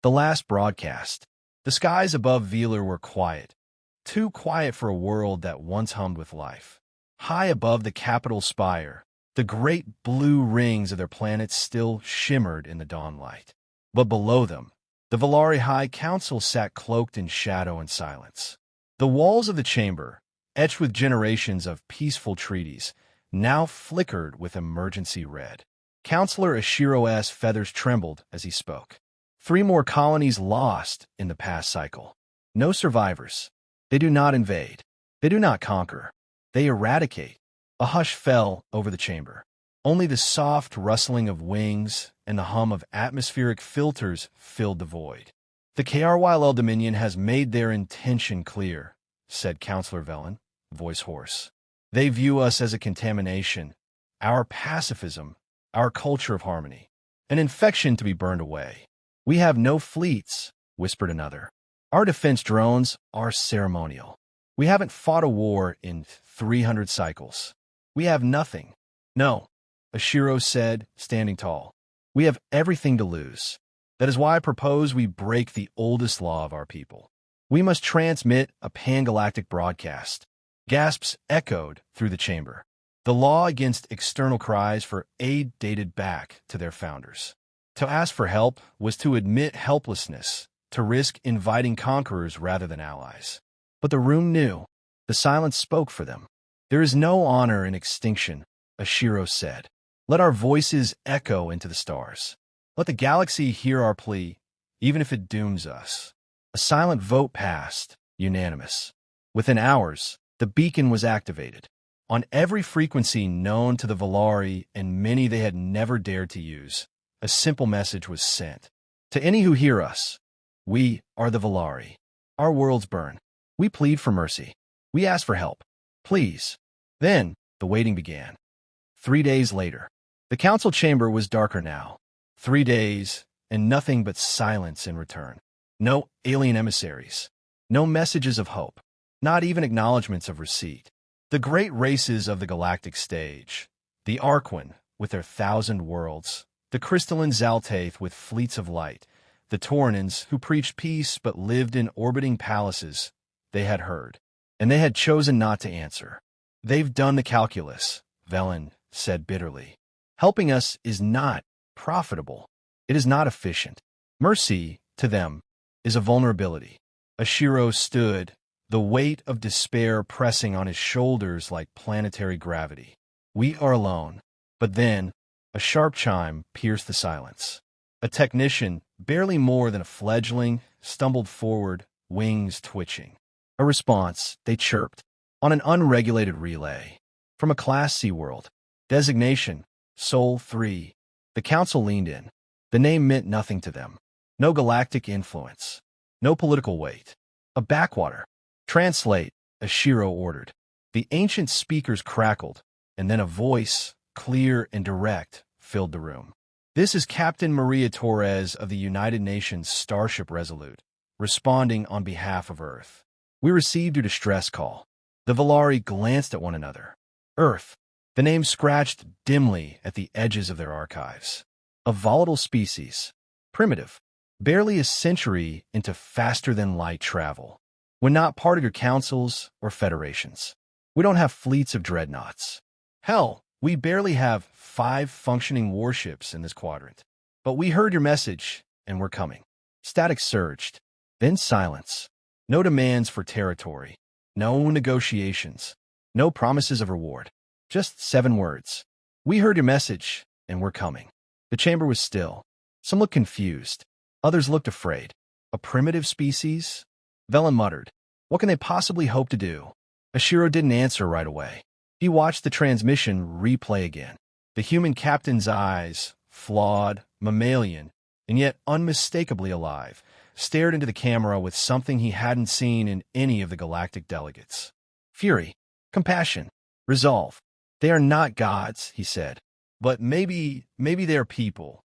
The last broadcast. The skies above Velari were quiet. Too quiet for a world that once hummed with life. High above the capital spire, the great blue rings of their planet still shimmered in the dawn light. But below them, the Velari High Council sat cloaked in shadow and silence. The walls of the chamber, etched with generations of peaceful treaties, now flickered with emergency red. Counselor Ashiro's feathers trembled as he spoke. 3 more colonies lost in the past cycle. No survivors. They do not invade. They do not conquer. They eradicate. A hush fell over the chamber. Only the soft rustling of wings and the hum of atmospheric filters filled the void. The KRYL Dominion has made their intention clear, said Counselor Velen, voice hoarse. They view us as a contamination, our pacifism, our culture of harmony, an infection to be burned away. We have no fleets, whispered another. Our defense drones are ceremonial. We haven't fought a war in 300 cycles. We have nothing. No, Ashiro said, standing tall. We have everything to lose. That is why I propose we break the oldest law of our people. We must transmit a pan-galactic broadcast. Gasps echoed through the chamber. The law against external cries for aid dated back to their founders. To ask for help was to admit helplessness, to risk inviting conquerors rather than allies. But the room knew. The silence spoke for them. There is no honor in extinction, Ashiro said. Let our voices echo into the stars. Let the galaxy hear our plea, even if it dooms us. A silent vote passed, unanimous. Within hours, the beacon was activated. On every frequency known to the Velari and many they had never dared to use, a simple message was sent. To any who hear us, we are the Velari. Our worlds burn. We plead for mercy. We ask for help. Please. Then, the waiting began. 3 days later. The council chamber was darker now. 3 days, and nothing but silence in return. No alien emissaries. No messages of hope. Not even acknowledgments of receipt. The great races of the galactic stage. The Arquan, with their 1,000 worlds. The crystalline Zaltaith with fleets of light, the Taurinans who preached peace but lived in orbiting palaces, they had heard, and they had chosen not to answer. They've done the calculus, Velen said bitterly. Helping us is not profitable. It is not efficient. Mercy, to them, is a vulnerability. Ashiro stood, the weight of despair pressing on his shoulders like planetary gravity. We are alone. But then, a sharp chime pierced the silence. A technician, barely more than a fledgling, stumbled forward, wings twitching. A response, they chirped, on an unregulated relay. From a Class C world. Designation, Sol 3. The council leaned in. The name meant nothing to them. No galactic influence. No political weight. A backwater. Translate, Ashiro ordered. The ancient speakers crackled, and then a voice, clear and direct, filled the room. This is Captain Maria Torres of the United Nations Starship Resolute, responding on behalf of Earth. We received your distress call. The Velari glanced at one another. Earth. The name scratched dimly at the edges of their archives. A volatile species. Primitive. Barely a century into faster-than-light travel. When not part of your councils or federations. We don't have fleets of dreadnoughts. Hell, we barely have 5 functioning warships in this quadrant. But we heard your message, and we're coming. Static surged. Then silence. No demands for territory. No negotiations. No promises of reward. Just 7 words. We heard your message, and we're coming. The chamber was still. Some looked confused. Others looked afraid. A primitive species? Velen muttered. What can they possibly hope to do? Ashiro didn't answer right away. He watched the transmission replay again. The human captain's eyes, flawed, mammalian, and yet unmistakably alive, stared into the camera with something he hadn't seen in any of the galactic delegates. Fury, compassion, resolve. They are not gods, he said. But maybe they're people.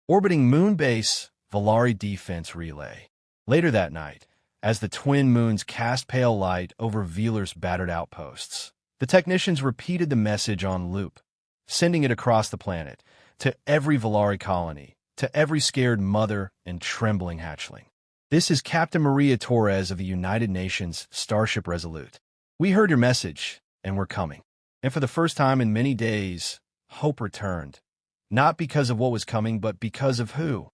Orbiting Moonbase, Velari Defense Relay. Later that night, as the twin moons cast pale light over Velar's battered outposts, the technicians repeated the message on loop, sending it across the planet to every Velari colony, to every scared mother and trembling hatchling. This is Captain Maria Torres of the United Nations Starship Resolute. We heard your message, and we're coming. And for the first time in many days, hope returned. Not because of what was coming, but because of who?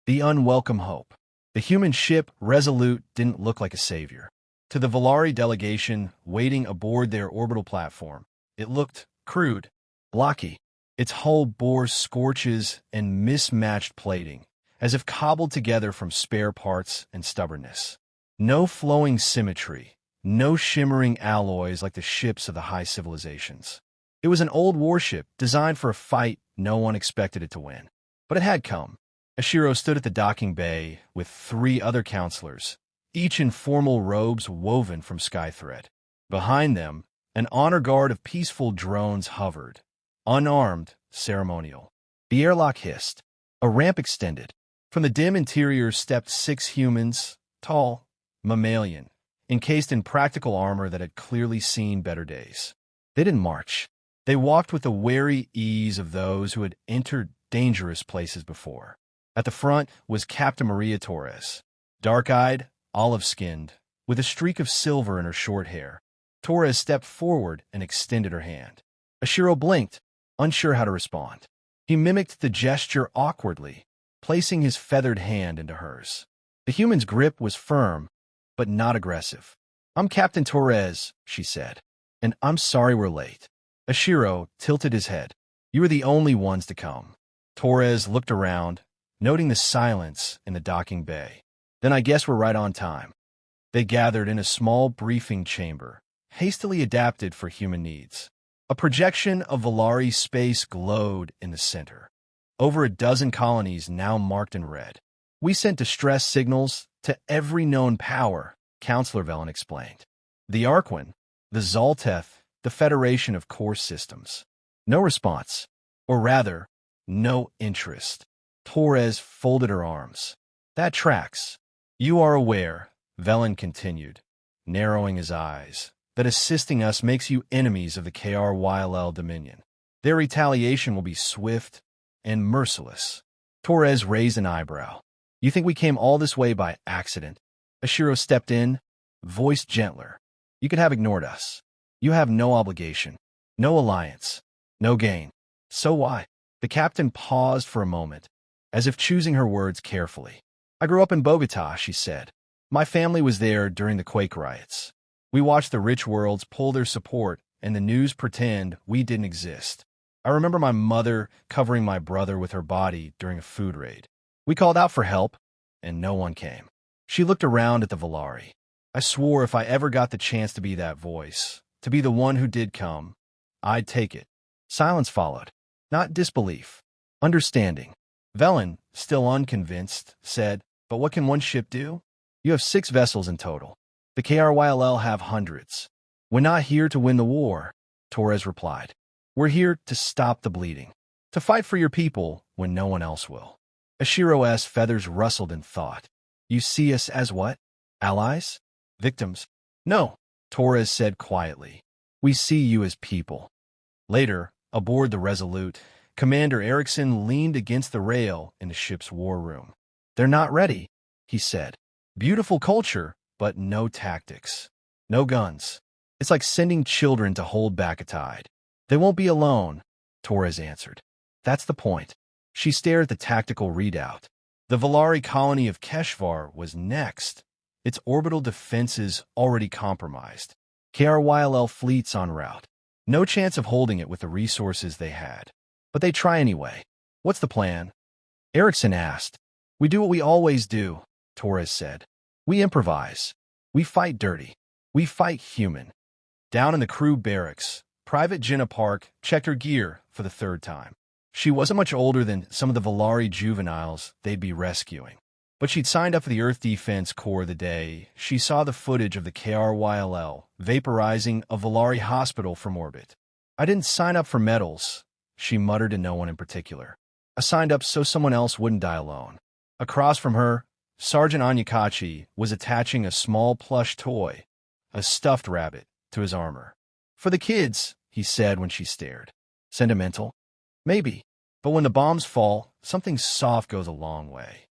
The unwelcome hope. The human ship Resolute didn't look like a savior. To the Velari delegation waiting aboard their orbital platform, it looked crude, blocky. Its hull bore scorches and mismatched plating, as if cobbled together from spare parts and stubbornness. No flowing symmetry, no shimmering alloys like the ships of the high civilizations. It was an old warship designed for a fight no one expected it to win. But it had come. Ashiro stood at the docking bay with 3 other counselors, each in formal robes woven from skythread. Behind them, an honor guard of peaceful drones hovered, unarmed, ceremonial. The airlock hissed. A ramp extended. From the dim interior stepped 6 humans, tall, mammalian, encased in practical armor that had clearly seen better days. They didn't march. They walked with the wary ease of those who had entered dangerous places before. At the front was Captain Maria Torres, dark-eyed, olive-skinned, with a streak of silver in her short hair. Torres stepped forward and extended her hand. Ashiro blinked, unsure how to respond. He mimicked the gesture awkwardly, placing his feathered hand into hers. The human's grip was firm, but not aggressive. "I'm Captain Torres," she said, "and I'm sorry we're late." Ashiro tilted his head. "You are the only ones to come." Torres looked around, noting the silence in the docking bay. "Then I guess we're right on time." They gathered in a small briefing chamber, hastily adapted for human needs. A projection of Velari space glowed in the center. Over a dozen colonies now marked in red. "We sent distress signals to every known power," Counselor Velen explained. "The Arquin, the Zolteth, the Federation of Core Systems. No response. Or rather, no interest." Torres folded her arms. "That tracks. You are aware," Velen continued, narrowing his eyes, "that assisting us makes you enemies of the KRYLL Dominion. Their retaliation will be swift and merciless." Torres raised an eyebrow. "You think we came all this way by accident?" Ashiro stepped in, voice gentler. "You could have ignored us. You have no obligation, no alliance, no gain. So why?" The captain paused for a moment, as if choosing her words carefully. "I grew up in Bogota," she said. "My family was there during the Quake riots. We watched the rich worlds pull their support and the news pretend we didn't exist. I remember my mother covering my brother with her body during a food raid. We called out for help, and no one came." She looked around at the Velari. "I swore if I ever got the chance to be that voice, to be the one who did come, I'd take it." Silence followed. Not disbelief. Understanding. Velen, still unconvinced, said, "But what can one ship do? You have 6 vessels in total. The KRYLL have hundreds. We're not here to win the war," Torres replied. "We're here to stop the bleeding. To fight for your people when no one else will." Ashiro's feathers rustled in thought. "You see us as what? Allies? Victims?" "No," Torres said quietly. "We see you as people." Later, aboard the Resolute, Commander Erickson leaned against the rail in the ship's war room. "They're not ready," he said. "Beautiful culture, but no tactics. No guns. It's like sending children to hold back a tide." "They won't be alone," Torres answered. "That's the point." She stared at the tactical readout. The Velari colony of Keshvar was next, its orbital defenses already compromised. KRYLL fleets en route. No chance of holding it with the resources they had. But they try anyway. "What's the plan?" Erickson asked. "We do what we always do," Torres said. "We improvise. We fight dirty. We fight human." Down in the crew barracks, Private Jenna Park checked her gear for the 3rd time. She wasn't much older than some of the Velari juveniles they'd be rescuing. But she'd signed up for the Earth Defense Corps the day she saw the footage of the KRYLL vaporizing a Velari hospital from orbit. "I didn't sign up for medals," she muttered to no one in particular. "I signed up so someone else wouldn't die alone." Across from her, Sergeant Anyakachi was attaching a small plush toy, a stuffed rabbit, to his armor. "For the kids," he said when she stared. "Sentimental?" "Maybe." But when the bombs fall, something soft goes a long way.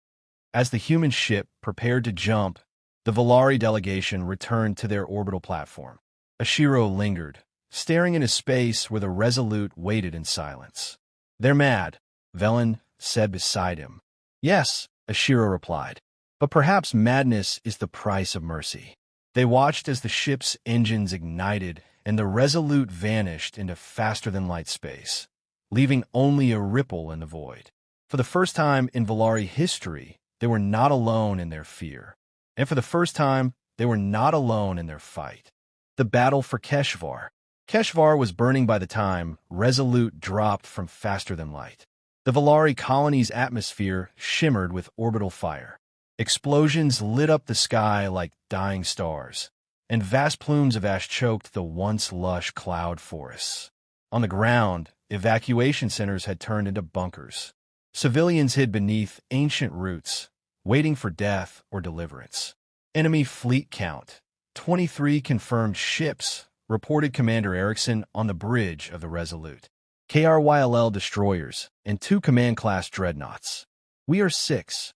As the human ship prepared to jump, the Velari delegation returned to their orbital platform. Ashiro lingered, staring into space where the Resolute waited in silence. "They're mad," Velen said beside him. "Yes," Ashiro replied, "but perhaps madness is the price of mercy." They watched as the ship's engines ignited and the Resolute vanished into faster-than-light space, leaving only a ripple in the void. For the first time in Velari history, they were not alone in their fear. And for the first time, they were not alone in their fight. The battle for Keshvar. Keshvar was burning by the time Resolute dropped from faster-than-light. The Velari colony's atmosphere shimmered with orbital fire. Explosions lit up the sky like dying stars, and vast plumes of ash choked the once lush cloud forests. On the ground, evacuation centers had turned into bunkers. Civilians hid beneath ancient roots, waiting for death or deliverance. Enemy fleet count. 23 confirmed ships, reported Commander Erickson on the bridge of the Resolute. KRYLL destroyers and 2 command-class dreadnoughts. "We are 6.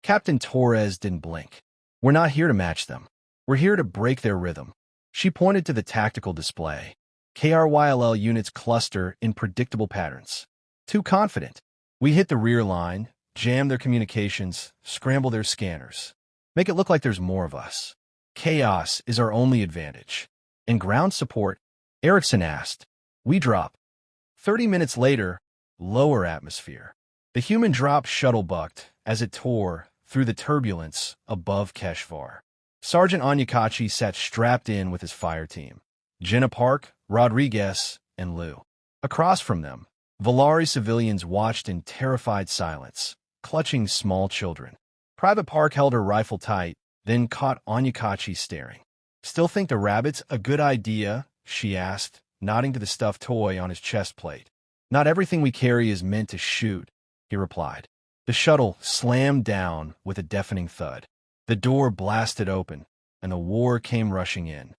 Captain Torres didn't blink. "We're not here to match them. We're here to break their rhythm." She pointed to the tactical display. KRYLL units cluster in predictable patterns. "Too confident. We hit the rear line, jam their communications, scramble their scanners. Make it look like there's more of us. Chaos is our only advantage." "And ground support?" Erickson asked. "We drop." 30 minutes later, lower atmosphere. The human drop shuttle bucked as it tore through the turbulence above Keshvar. Sergeant Anyakachi sat strapped in with his fire team. Jenna Park, Rodriguez, and Lou. Across from them, Velari civilians watched in terrified silence, clutching small children. Private Park held her rifle tight, then caught Anyakachi staring. "Still think the rabbit's a good idea?" she asked, nodding to the stuffed toy on his chest plate. "Not everything we carry is meant to shoot," he replied. The shuttle slammed down with a deafening thud. The door blasted open, and the war came rushing in.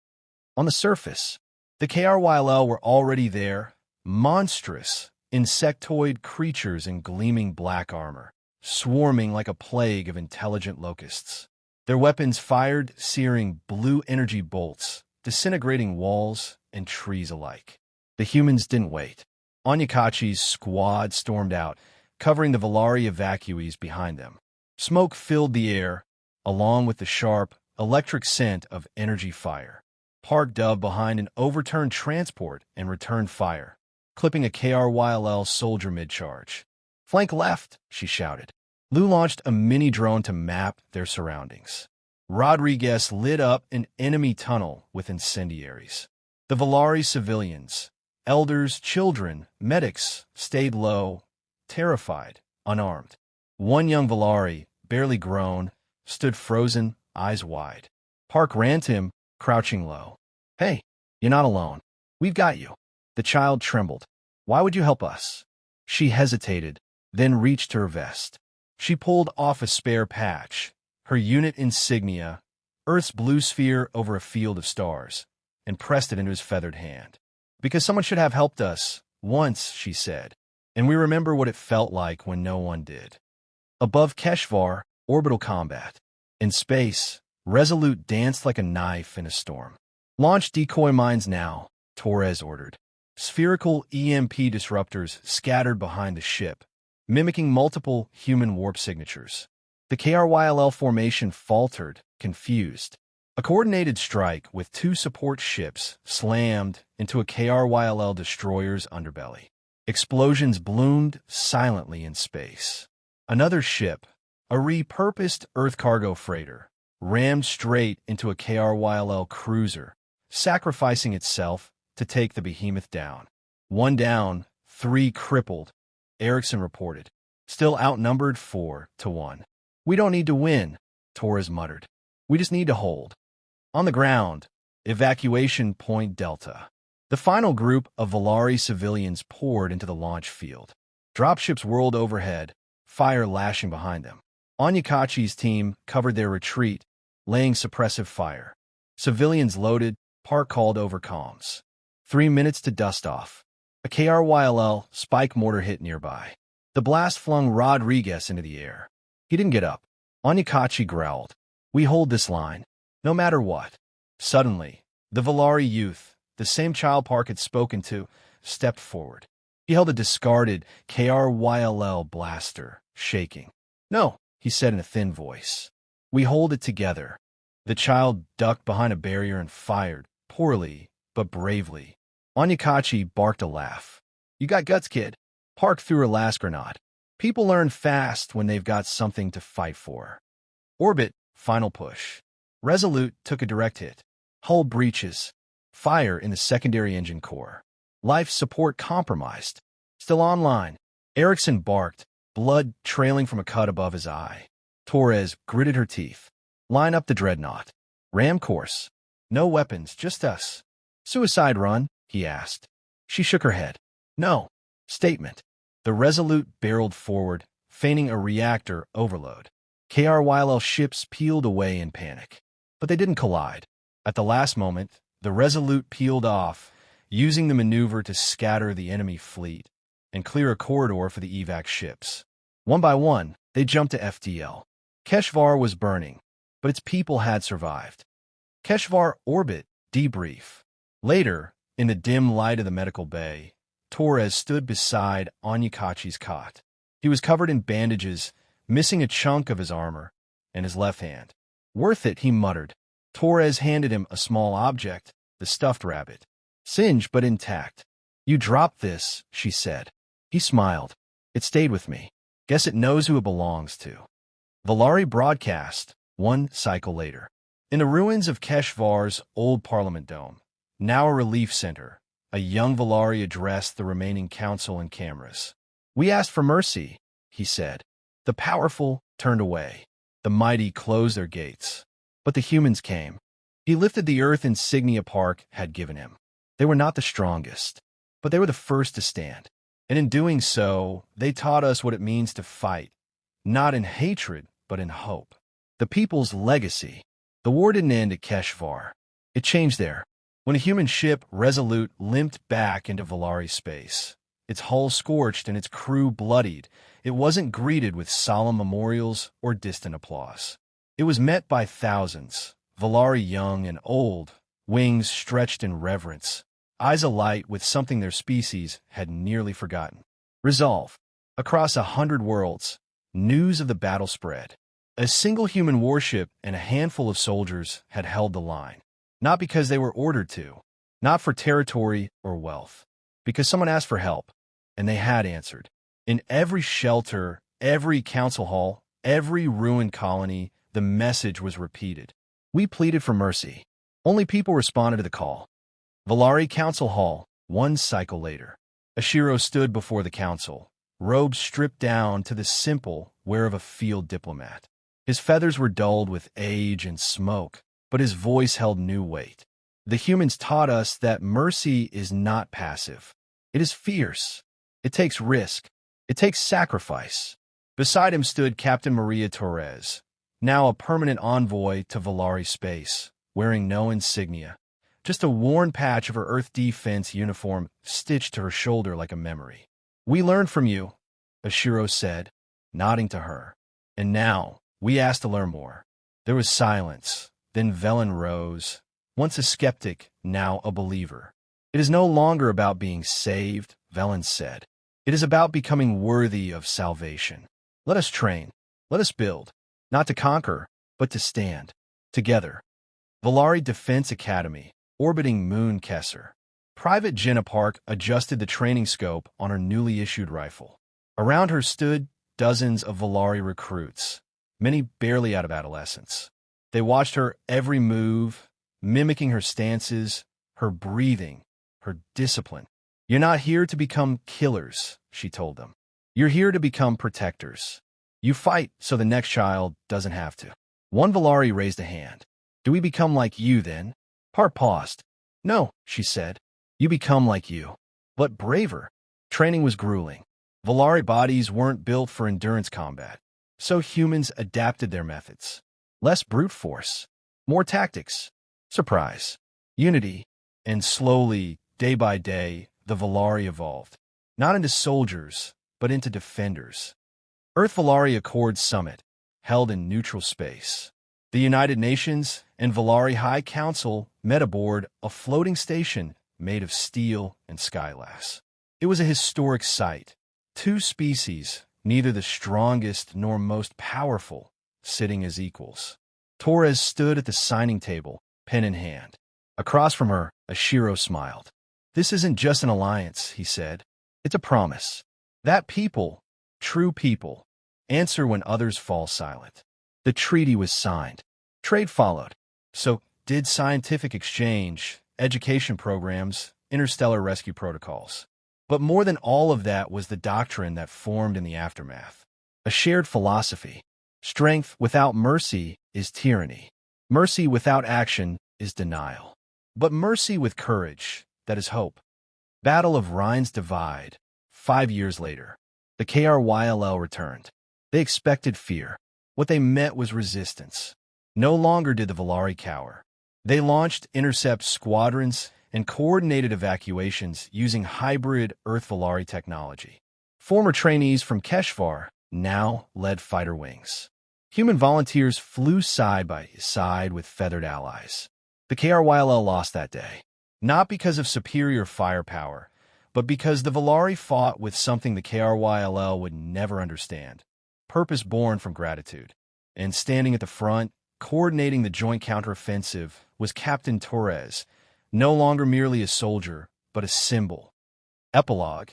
On the surface, the KRYLL were already there, monstrous, insectoid creatures in gleaming black armor, swarming like a plague of intelligent locusts. Their weapons fired searing blue energy bolts, disintegrating walls and trees alike. The humans didn't wait. Anyakachi's squad stormed out, covering the Velari evacuees behind them. Smoke filled the air, along with the sharp, electric scent of energy fire. Park dove behind an overturned transport and returned fire, clipping a KRYLL soldier mid-charge. "Flank left," she shouted. Lou launched a mini-drone to map their surroundings. Rodriguez lit up an enemy tunnel with incendiaries. The Velari civilians, elders, children, medics, stayed low, terrified, unarmed. One young Velari, barely grown, stood frozen, eyes wide. Park ran to him, crouching low. "Hey, you're not alone. We've got you." The child trembled. "Why would you help us?" She hesitated, then reached her vest. She pulled off a spare patch, her unit insignia, Earth's blue sphere over a field of stars, and pressed it into his feathered hand. "Because someone should have helped us, once," she said, "and we remember what it felt like when no one did." Above Keshvar, orbital combat. In space, Resolute danced like a knife in a storm. "Launch decoy mines now," Torres ordered. Spherical EMP disruptors scattered behind the ship, mimicking multiple human warp signatures. The KRYLL formation faltered, confused. A coordinated strike with 2 support ships slammed into a KRYLL destroyer's underbelly. Explosions bloomed silently in space. Another ship, a repurposed Earth cargo freighter, rammed straight into a KRYLL cruiser, sacrificing itself to take the behemoth down. 1 down, 3 crippled, Erickson reported. Still outnumbered 4-1. "We don't need to win," Torres muttered. "We just need to hold." On the ground, evacuation point Delta. The final group of Velari civilians poured into the launch field. Dropships whirled overhead, fire lashing behind them. Anyakachi's team covered their retreat, laying suppressive fire. Civilians loaded, Park called over comms. 3 minutes to dust off. A KRYLL spike mortar hit nearby. The blast flung Rodriguez into the air. He didn't get up. Onyekachi growled. We hold this line, no matter what. Suddenly, the Velari youth, the same child Park had spoken to, stepped forward. He held a discarded Kryll blaster, shaking. No, he said in a thin voice. We hold it together. The child ducked behind a barrier and fired, poorly, but bravely. Onyekachi barked a laugh. You got guts, kid. Park threw her last grenade. People learn fast when they've got something to fight for. Orbit, final push. Resolute took a direct hit. Hull breaches. Fire in the secondary engine core. Life support compromised. Still online. Erickson barked, blood trailing from a cut above his eye. Torres gritted her teeth. Line up the dreadnought. Ram course. No weapons, just us. Suicide run? He asked. She shook her head. No. Statement. The Resolute barreled forward, feigning a reactor overload. Kryll ships peeled away in panic. But they didn't collide. At the last moment, the Resolute peeled off, using the maneuver to scatter the enemy fleet and clear a corridor for the evac ships. One by one, they jumped to FTL. Keshvar was burning, but its people had survived. Keshvar orbit debrief. Later, in the dim light of the medical bay, Torres stood beside Onyekachi's cot. He was covered in bandages, missing a chunk of his armor and his left hand. Worth it, he muttered. Torres handed him a small object, the stuffed rabbit. Singed but intact. You dropped this, she said. He smiled. It stayed with me. Guess it knows who it belongs to. Velari broadcast, one cycle later. In the ruins of Keshvar's old Parliament Dome, now a relief center, a young Velari addressed the remaining council and cameras. We asked for mercy, he said. The powerful turned away. The mighty closed their gates. But the humans came. He lifted the earth insignia Park had given him. They were not the strongest, but they were the first to stand. And in doing so, they taught us what it means to fight, not in hatred, but in hope. The people's legacy. The war didn't end at Keshvar. It changed there. When a human ship, Resolute, limped back into Velari space, its hull scorched and its crew bloodied, it wasn't greeted with solemn memorials or distant applause. It was met by thousands, Velari young and old, wings stretched in reverence, eyes alight with something their species had nearly forgotten. Resolve. Across 100 worlds, news of the battle spread. A single human warship and a handful of soldiers had held the line. Not because they were ordered to, not for territory or wealth, because someone asked for help, and they had answered. In every shelter, every council hall, every ruined colony, the message was repeated. We pleaded for mercy. Only people responded to the call. Velari Council Hall, one cycle later. Ashiro stood before the council, robes stripped down to the simple wear of a field diplomat. His feathers were dulled with age and smoke, but his voice held new weight. The humans taught us that mercy is not passive. It is fierce. It takes risk. It takes sacrifice. Beside him stood Captain Maria Torres, now a permanent envoy to Velari space, wearing no insignia, just a worn patch of her Earth defense uniform stitched to her shoulder like a memory. We learned from you, Ashiro said, nodding to her. And now, we asked to learn more. There was silence. Then Velen rose, once a skeptic, now a believer. It is no longer about being saved, Velen said. It is about becoming worthy of salvation. Let us train. Let us build. Not to conquer, but to stand. Together. Velari Defense Academy, orbiting Moon Kesser. Private Jenna Park adjusted the training scope on her newly issued rifle. Around her stood dozens of Velari recruits, many barely out of adolescence. They watched her every move, mimicking her stances, her breathing, her discipline. You're not here to become killers, she told them. You're here to become protectors. You fight so the next child doesn't have to. One Velari raised a hand. Do we become like you then? Park paused. No, she said. You become like you. But braver. Training was grueling. Velari bodies weren't built for endurance combat, so humans adapted their methods. Less brute force, more tactics, surprise, unity, and slowly, day by day, the Velari evolved. Not into soldiers, but into defenders. Earth-Velari Accord Summit, held in neutral space. The United Nations and Velari High Council met aboard a floating station made of steel and skyglass. It was a historic sight. Two species, neither the strongest nor most powerful, sitting as equals. Torres stood at the signing table, pen in hand. Across from her, Ashiro smiled. "This isn't just an alliance," he said. "It's a promise. That people, true people, answer when others fall silent." The treaty was signed. Trade followed. So did scientific exchange, education programs, interstellar rescue protocols. But more than all of that was the doctrine that formed in the aftermath. A shared philosophy. Strength without mercy is tyranny. Mercy without action is denial. But mercy with courage, that is hope. Battle of Rhine's Divide. 5 years later, the KRYLL returned. They expected fear. What they met was resistance. No longer did the Velari cower. They launched intercept squadrons and coordinated evacuations using hybrid Earth-Velari technology. Former trainees from Keshvar now led fighter wings. Human volunteers flew side by side with feathered allies. The KRYLL lost that day, not because of superior firepower, but because the Velari fought with something the KRYLL would never understand: purpose born from gratitude. And standing at the front, coordinating the joint counteroffensive, was Captain Torres, no longer merely a soldier, but a symbol. Epilogue,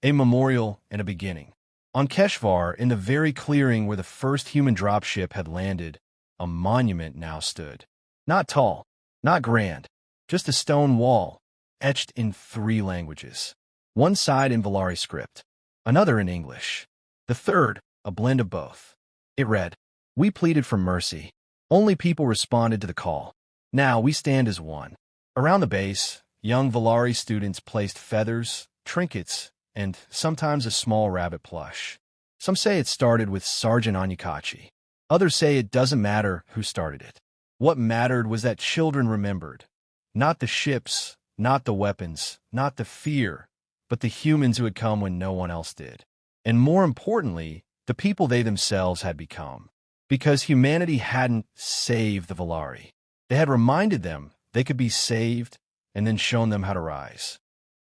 a memorial and a beginning. On Keshvar, in the very clearing where the first human dropship had landed, a monument now stood. Not tall, not grand, just a stone wall, etched in 3 languages. One side in Velari script, another in English, the third a blend of both. It read, "We pleaded for mercy. Only people responded to the call. Now we stand as one." Around the base, young Velari students placed feathers, trinkets, and sometimes a small rabbit plush. Some say it started with Sergeant Anyakachi. Others say it doesn't matter who started it. What mattered was that children remembered. Not the ships, not the weapons, not the fear, but the humans who had come when no one else did. And more importantly, the people they themselves had become. Because humanity hadn't saved the Velari. They had reminded them they could be saved and then shown them how to rise.